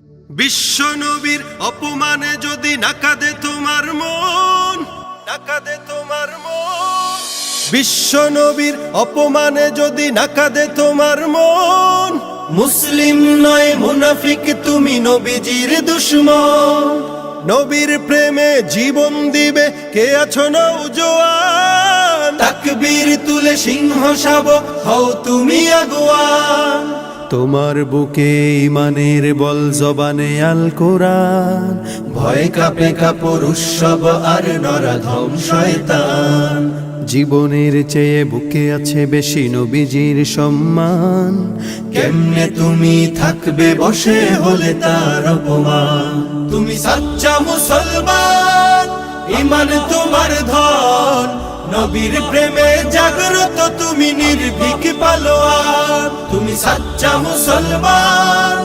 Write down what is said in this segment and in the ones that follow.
বিশ্ব নবীর অপমানে যদি না কাঁদে তোমার মন, না কাঁদে তোমার মন। বিশ্ব নবীর অপমানে যদি না কাঁদে তোমার মন, মুসলিম নয় মুনাফিক তুমি, নবীজির দুশমন। নবীর প্রেমে জীবন দিবে কে আছো নওজোয়ান, তাকবীর তুলে সিংহ শাবক হও তুমি আগুয়ান। তোমার বুকে ইমানের বল, জবানে আল কোরআন, ভয় কাঁপে কাপড় উৎসব আর নরাধম শয়তান। জীবনের চেয়ে বুকে আছে বেশি নবীজির সম্মান, কেমনে তুমি থাকবে বসে হলে তার অপমান। তুমি সাচ্চা মুসলমান, ইমান তোমার ধন, নবীর প্রেমে জাগ্রত তুমি নির্ভীক পালোয়ান। তুমি সাচ্চা মুসলমান,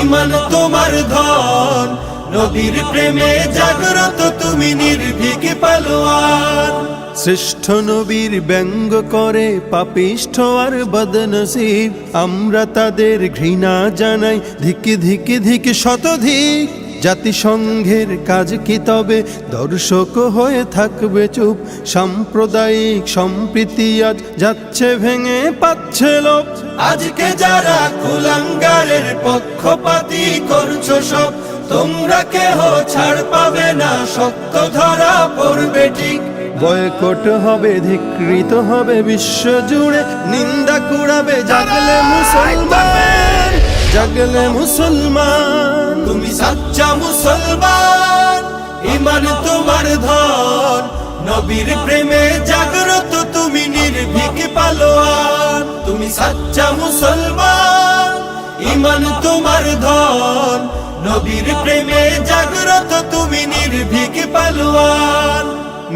ইমান তোমার ধন, নবীর প্রেমে জাগ্রত তুমি নির্ভীক পালোয়ান। শ্রেষ্ঠ নবীর ব্যঙ্গ করে পাপিষ্ঠ আর বদনসিব, আমরা তাদের ঘৃণা জানাই ধিকি ধিকি ধিকি শতধিক। জাতিসংঘের কাজ কি তবে দর্শক হয়ে থাকবে চুপ, সাম্প্রদায়িক সম্প্রীতি আজ যাচ্ছে ভেঙে পাচ্ছে লোক। আজকে যারা কুলাঙ্গারের পক্ষপাতী করছো সব, তোমরা কেহ ছাড় পাবে না, শক্ত ধরা পড়বে ঠিক। বয়কট হবে, ধিকৃত হবে বিশ্ব জুড়ে, নিন্দা কুড়াবে জাগলে মুসলমান, জাগলে মুসলমান। তুমি সাচ্চা মুসলমান, ইমান তোমার ধন, নবীর প্রেমে জাগ্রত তুমি নির্ভীক পালোয়ান। তুমি সাচ্চা মুসলমান, ইমান তোমার ধন, নবীর প্রেমে জাগ্রত তুমি নির্ভীক পালোয়ান।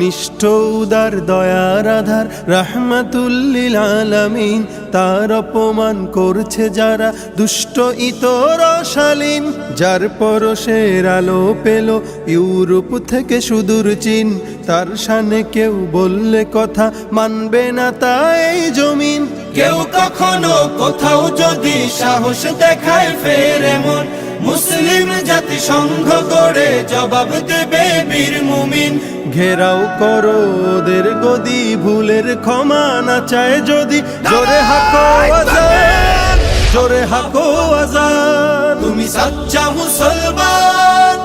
নিষ্ঠ উদার দয়ার আধার রাহমাতুল লিল আলামিন, তার অপমান করছে যারা দুষ্ট ইতর শালীন। যার পরশের আলো পেল ইউরোপ থেকে সুদূর চীন, তার শানে কেউ বললে কথা মানবে না তাই জমিন। কেউ কখনো কোথাও যদি সাহস দেখায় ফের এমন, মুসলিম জাতি সংঘ গড়ে জবাব দেবে বীর মুমিন। ঘেরাও করো ওদের গদি, ভুলের ক্ষমা না চায় যদি, জোরে হাকো আজান, জোরে হাকো আজান। তুমি সাচ্চা মুসলমান,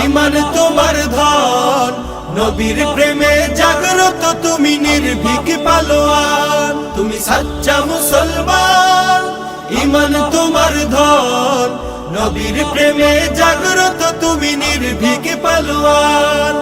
ইমান তোমার ধন, নবীর প্রেমে জাগ্রত তুমি নির্ভীক পালোয়ান। তুমি সাচ্চা মুসলমান, ইমান তোমার ধন, নবীর প্রেমে জাগ্রত তুমি নির্ভীক পালোয়ান।